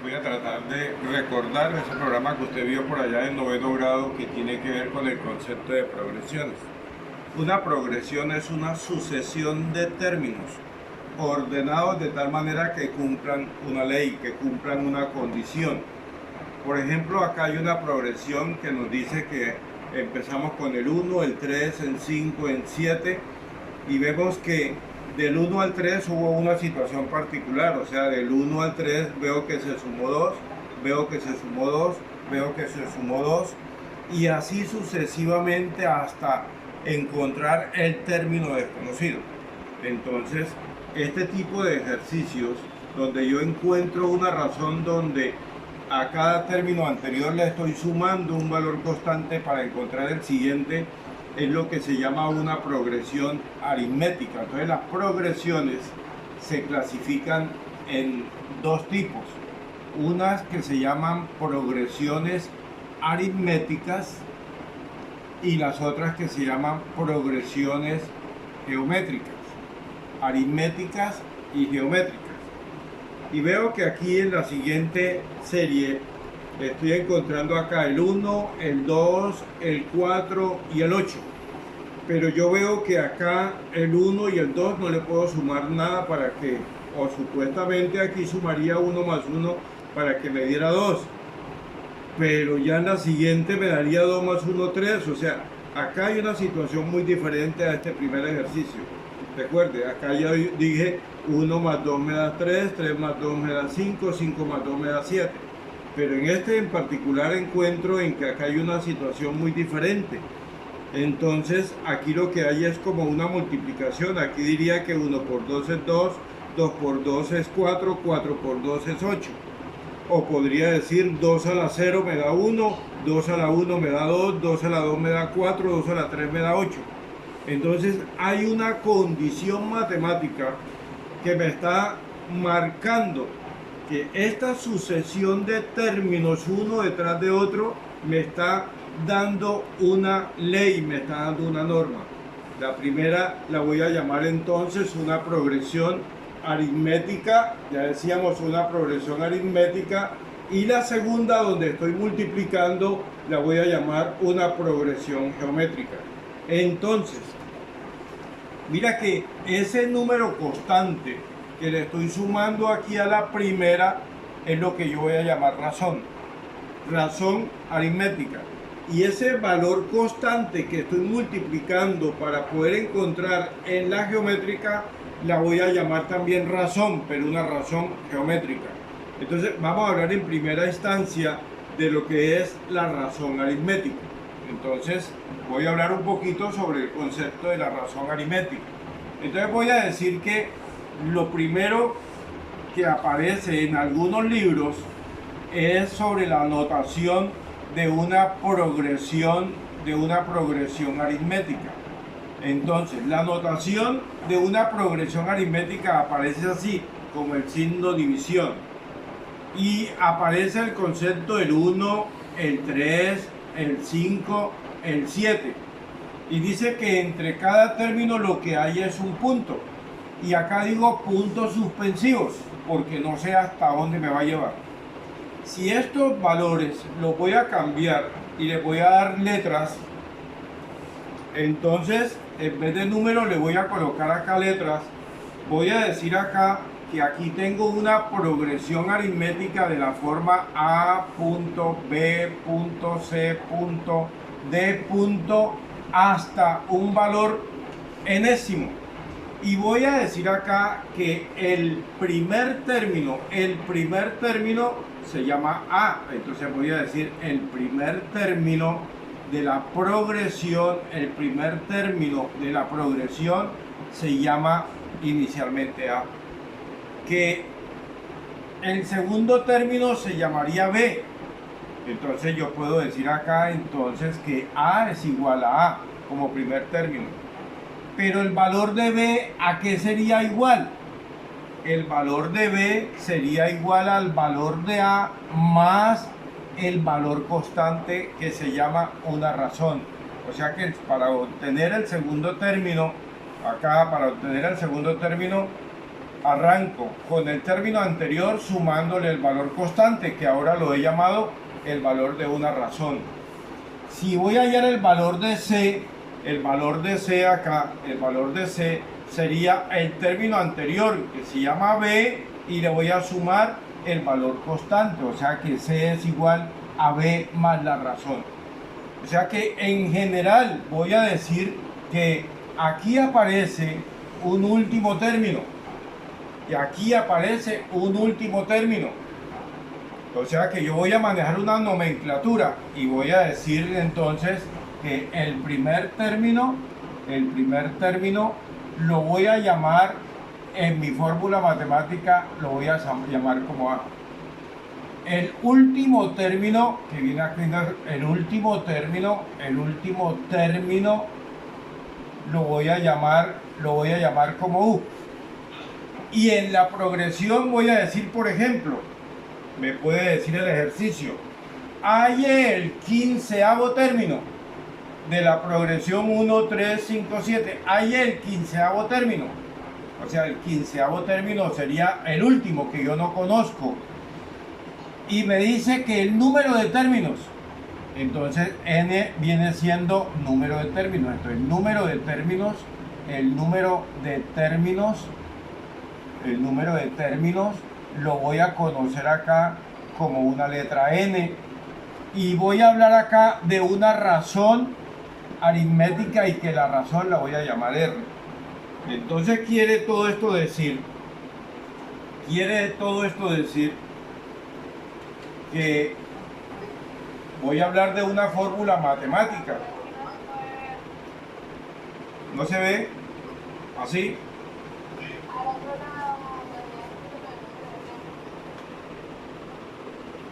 voy a tratar de recordar ese programa que usted vio por allá en noveno grado que tiene que ver con el concepto de progresiones. Una progresión es una sucesión de términos ordenados de tal manera que cumplan una ley, que cumplan una condición. Por ejemplo, acá hay una progresión que nos dice que empezamos con el 1, el 3, el 5, el 7 y vemos que del 1 al 3 hubo una situación particular, o sea, del 1 al 3 veo que se sumó 2, veo que se sumó 2, veo que se sumó 2 y así sucesivamente hasta encontrar el término desconocido. Entonces, este tipo de ejercicios donde yo encuentro una razón donde a cada término anterior le estoy sumando un valor constante para encontrar el siguiente, es lo que se llama una progresión aritmética. Entonces las progresiones se clasifican en dos tipos. Unas que se llaman progresiones aritméticas y las otras que se llaman progresiones geométricas. Aritméticas y geométricas. Y veo que aquí en la siguiente serie estoy encontrando acá el 1, el 2, el 4 y el 8. Pero yo veo que acá el 1 y el 2 no le puedo sumar nada para que, o supuestamente aquí sumaría 1 más 1 para que me diera 2. Pero ya en la siguiente me daría 2 más 1, 3. O sea, acá hay una situación muy diferente a este primer ejercicio. Recuerde, acá ya dije 1 más 2 me da 3, 3 más 2 me da 5, 5 más 2 me da 7. Pero en este en particular encuentro en que acá hay una situación muy diferente. Entonces aquí lo que hay es como una multiplicación. Aquí diría que 1 por 2 es 2, 2 por 2 es 4, 4 por 2 es 8. O podría decir 2 a la 0 me da 1, 2 a la 1 me da 2, 2 a la 2 me da 4, 2 a la 3 me da 8. Entonces hay una condición matemática que me está marcando que esta sucesión de términos uno detrás de otro me está dando una ley, me está dando una norma. La primera la voy a llamar entonces una progresión aritmética, ya decíamos una progresión aritmética, y la segunda donde estoy multiplicando la voy a llamar una progresión geométrica. Entonces, mira que ese número constante que le estoy sumando aquí a la primera es lo que yo voy a llamar razón aritmética. Y ese valor constante que estoy multiplicando para poder encontrar en la geométrica la voy a llamar también razón, pero una razón geométrica. Entonces vamos a hablar en primera instancia de lo que es la razón aritmética. Entonces voy a hablar un poquito sobre el concepto de la razón aritmética. Entonces voy a decir que lo primero que aparece en algunos libros es sobre la notación de una progresión aritmética. Entonces la notación de una progresión aritmética aparece así, como el signo división, y aparece el concepto del 1, el 3, el 5, el 7, y dice que entre cada término lo que hay es un punto, y acá digo puntos suspensivos porque no sé hasta dónde me va a llevar. Si estos valores los voy a cambiar y les voy a dar letras, entonces en vez de números le voy a colocar acá letras. Voy a decir acá que aquí tengo una progresión aritmética de la forma A, punto, B, punto, C, punto, D, punto, hasta un valor enésimo. Y voy a decir acá que el primer término se llama A. Entonces voy a decir el primer término de la progresión, se llama inicialmente A. Que el segundo término se llamaría B. Entonces yo puedo decir acá entonces que A es igual a A como primer término. Pero el valor de B, ¿a qué sería igual? El valor de B sería igual al valor de A más el valor constante que se llama una razón. O sea que para obtener el segundo término, arranco con el término anterior sumándole el valor constante, que ahora lo he llamado el valor de una razón. Si voy a hallar el valor de C acá, el valor de C sería el término anterior, que se llama B, y le voy a sumar el valor constante, o sea que C es igual a B más la razón. O sea que en general voy a decir que aquí aparece un último término y aquí aparece un último término. O sea que yo voy a manejar una nomenclatura y voy a decir entonces que el primer término lo voy a llamar en mi fórmula matemática, lo voy a llamar como A. El último término que viene aquí, el último término lo voy a llamar como U. Y en la progresión voy a decir, por ejemplo, me puede decir el ejercicio, halle el 15º término de la progresión 1, 3, 5, 7, halle el 15º término. O sea, el 15º término sería el último que yo no conozco. Y me dice que el número de términos, entonces n viene siendo número de términos. Entonces el número de términos lo voy a conocer acá como una letra n, y voy a hablar acá de una razón aritmética y que la razón la voy a llamar r. Entonces quiere todo esto decir que voy a hablar de una fórmula matemática. ¿No se ve? Así.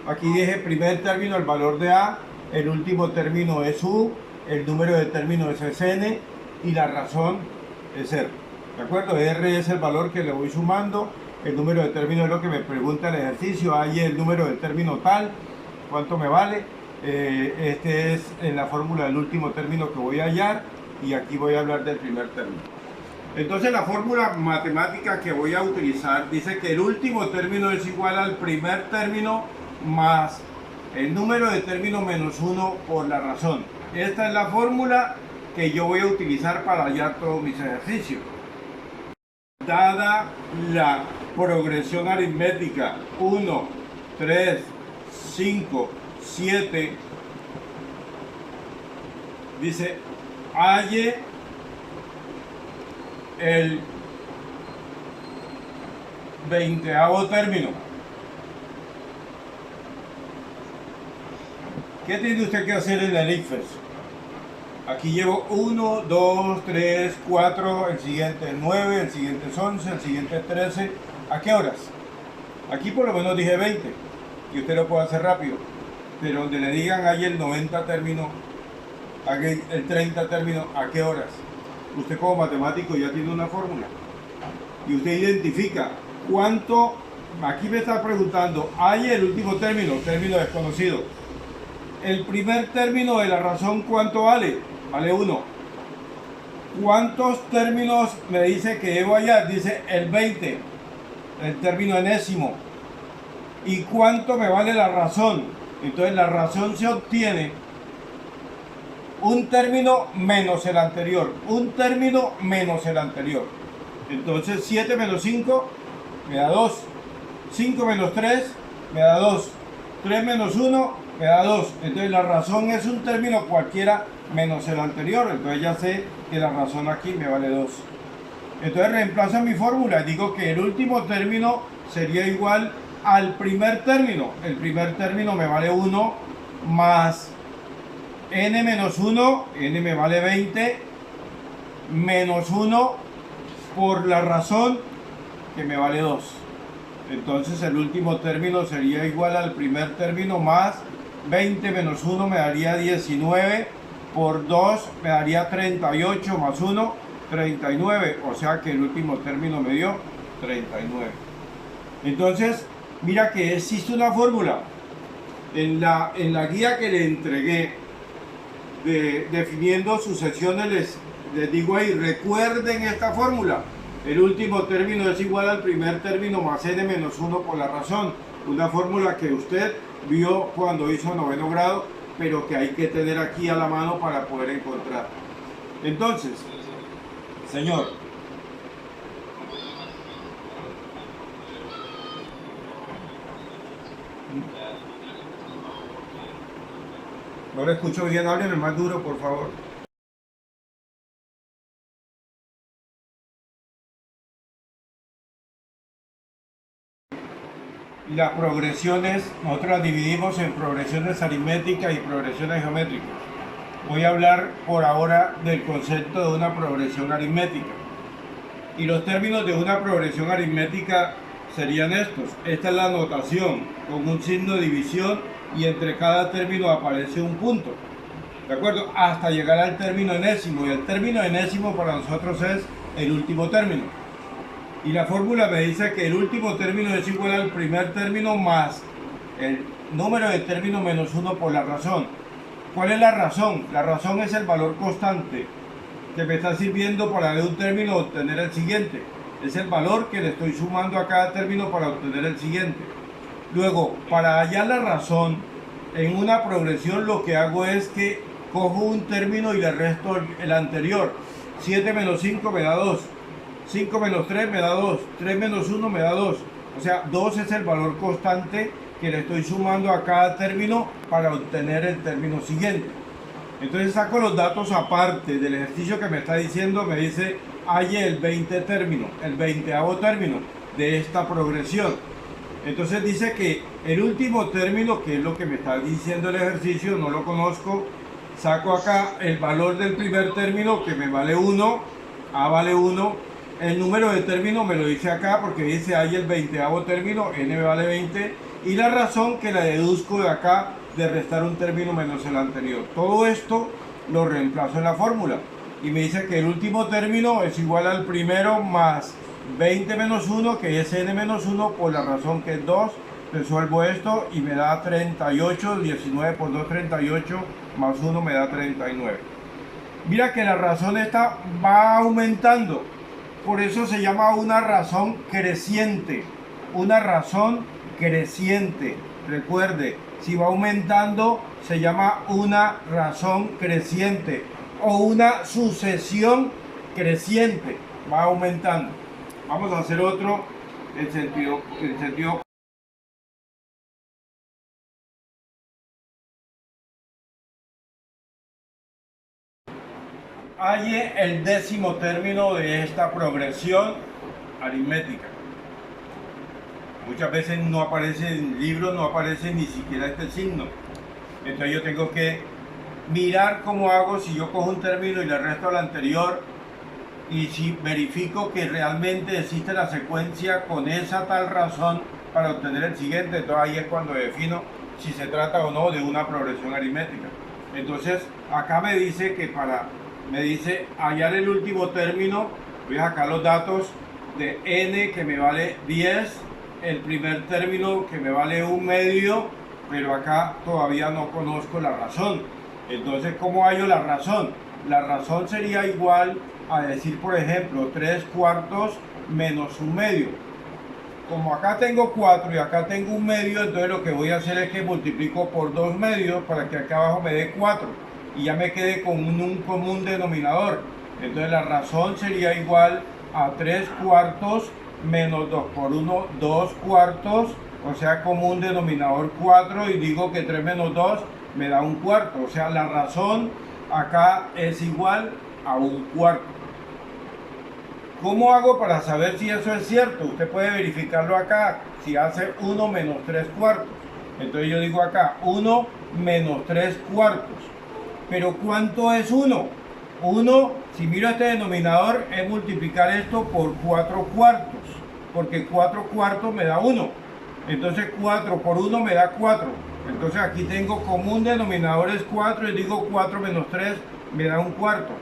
Aquí dije primer término el valor de A, el último término es U, el número de términos es N y la razón es R. ¿De acuerdo? R es el valor que le voy sumando, el número de términos es lo que me pregunta el ejercicio, ahí el número de término tal, ¿cuánto me vale? Este es en la fórmula del último término que voy a hallar, y aquí voy a hablar del primer término. Entonces la fórmula matemática que voy a utilizar dice que el último término es igual al primer término más el número de término menos 1 por la razón. Esta es la fórmula que yo voy a utilizar para hallar todos mis ejercicios. Dada la progresión aritmética 1, 3, 5, 7, dice halle el 20º término. ¿Qué tiene usted que hacer en el ICFES? Aquí llevo 1, 2, 3, 4, el siguiente es 9, el siguiente es 11, el siguiente es 13. ¿A qué horas? Aquí por lo menos dije 20, y usted lo puede hacer rápido. Pero donde le digan hay el 90 término, hay el 30 término, ¿a qué horas? Usted como matemático ya tiene una fórmula. Y usted identifica cuánto, aquí me está preguntando, hay el último término desconocido. El primer término de la razón, ¿cuánto vale? Vale 1. ¿Cuántos términos me dice que debo hallar? Dice el 20, el término enésimo. ¿Y cuánto me vale la razón? Entonces la razón se obtiene un término menos el anterior. Un término menos el anterior. Entonces 7 menos 5 me da 2. 5 menos 3 me da 2. 3 menos 1 me da 2. Entonces la razón es un término cualquiera menos el anterior. Entonces ya sé que la razón aquí me vale 2. Entonces reemplazo mi fórmula. Digo que el último término sería igual al primer término. El primer término me vale 1 más n menos 1. N me vale 20 menos 1 por la razón que me vale 2. Entonces el último término sería igual al primer término más 20 menos 1 me daría 19, por 2 me daría 38 más 1, 39. O sea que el último término me dio 39. Entonces, mira que existe una fórmula. En la guía que le entregué definiendo sucesiones, les digo ahí, recuerden esta fórmula. El último término es igual al primer término más n menos 1 por la razón. Una fórmula que usted vio cuando hizo noveno grado, pero que hay que tener aquí a la mano para poder encontrar. Entonces, señor, no le escucho bien, hábleme más duro, por favor. Las progresiones, nosotros las dividimos en progresiones aritméticas y progresiones geométricas. Voy a hablar por ahora del concepto de una progresión aritmética. Y los términos de una progresión aritmética serían estos. Esta es la notación, con un signo de división y entre cada término aparece un punto. ¿De acuerdo? Hasta llegar al término enésimo. Y el término enésimo para nosotros es el último término. Y la fórmula me dice que el último término es igual al primer término más el número de términos menos 1 por la razón. ¿Cuál es la razón? La razón es el valor constante que me está sirviendo para de un término obtener el siguiente. Es el valor que le estoy sumando a cada término para obtener el siguiente. Luego, para hallar la razón, en una progresión lo que hago es que cojo un término y le resto el anterior. 7 menos 5 me da 2. 5 menos 3 me da 2, 3 menos 1 me da 2. O sea, 2 es el valor constante que le estoy sumando a cada término para obtener el término siguiente. Entonces saco los datos aparte del ejercicio que me está diciendo, me dice, halle el 20 término, el 20º término de esta progresión. Entonces dice que el último término, que es lo que me está diciendo el ejercicio, no lo conozco, saco acá el valor del primer término que me vale 1, A vale 1, el número de términos me lo dice acá porque dice ahí el 20º término, n me vale 20, y la razón que la deduzco de acá de restar un término menos el anterior. Todo esto lo reemplazo en la fórmula y me dice que el último término es igual al primero más 20 menos 1, que es n menos 1 por la razón que es 2. Resuelvo esto y me da 38, 19 por 2, 38, más 1 me da 39. Mira que la razón esta va aumentando. Por eso se llama una razón creciente. Una razón creciente. Recuerde, si va aumentando, se llama una razón creciente. O una sucesión creciente. Va aumentando. Vamos a hacer otro en sentido. Halle el 10º término de esta progresión aritmética. Muchas veces no aparece en libros, no aparece ni siquiera este signo. Entonces yo tengo que mirar cómo hago si yo cojo un término y le resto al anterior, y si verifico que realmente existe la secuencia con esa tal razón para obtener el siguiente. Entonces ahí es cuando defino si se trata o no de una progresión aritmética. Entonces acá me dice que me dice hallar el último término. Voy a sacar los datos de n, que me vale 10, el primer término que me vale 1 medio, pero acá todavía no conozco la razón. Entonces, ¿cómo hallo la razón? La razón sería igual a decir, por ejemplo, 3 cuartos menos 1 medio. Como acá tengo 4 y acá tengo 1 medio, entonces lo que voy a hacer es que multiplico por 2 medios para que acá abajo me dé 4. Y ya me quedé con un común denominador. Entonces la razón sería igual a 3 cuartos menos 2 por 1, 2 cuartos, o sea, común denominador 4, y digo que 3 menos 2 me da 1 cuarto. O sea, la razón acá es igual a 1 cuarto. ¿Cómo hago para saber si eso es cierto? Usted puede verificarlo acá, si hace 1 menos 3 cuartos. Entonces yo digo acá, 1 menos 3 cuartos. Pero ¿cuánto es 1? 1, si miro este denominador, es multiplicar esto por 4 cuartos, porque 4 cuartos me da 1. Entonces 4 por 1 me da 4. Entonces aquí tengo común denominador es 4 y digo 4 menos 3 me da 1 cuarto.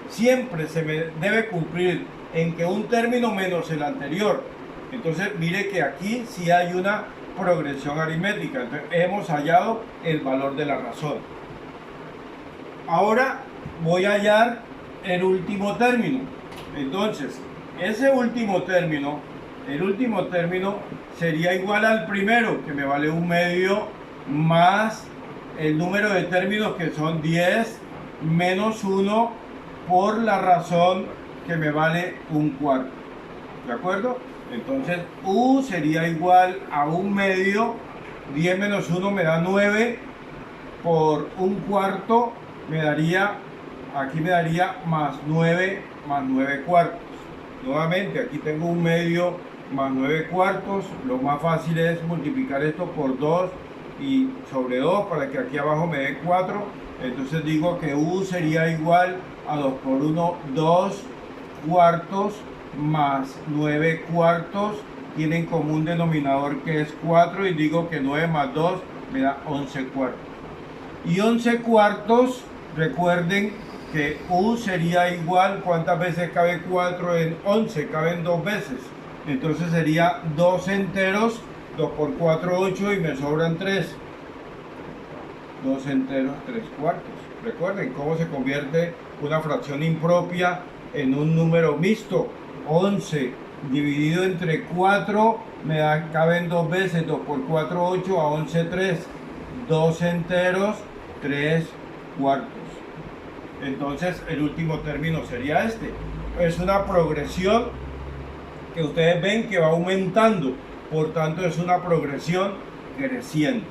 Siempre se me debe cumplir en que un término menos el anterior. Entonces mire que aquí sí hay una progresión aritmética. Entonces hemos hallado el valor de la razón. Ahora voy a hallar el último término. Entonces, ese último término, el último término sería igual al primero, que me vale 1/2 más el número de términos, que son 10 menos 1 por la razón que me vale 1/4. ¿De acuerdo? Entonces u sería igual a 1/2, 10 menos 1 me da 9, por 1/4 me daría, aquí me daría más 9 cuartos. Nuevamente aquí tengo 1/2 más 9 cuartos. Lo más fácil es multiplicar esto por 2 y sobre 2 para que aquí abajo me dé 4. Entonces digo que u sería igual a 2 por 1, 2 cuartos más 9 cuartos. Tienen común denominador que es 4 y digo que 9 más 2 me da 11 cuartos. Y 11 cuartos, recuerden que u sería igual, ¿cuántas veces cabe 4 en 11? Caben 2 veces. Entonces sería 2 enteros, 2 por 4, 8 y me sobran 3. 2 enteros, 3 cuartos. Recuerden cómo se convierte una fracción impropia en un número mixto. 11 dividido entre 4 me da, caben 2 veces, 2 por 4, 8, a 11, 3. 2 enteros, 3 cuartos. Entonces el último término sería este. Es una progresión que ustedes ven que va aumentando, por tanto es una progresión creciente.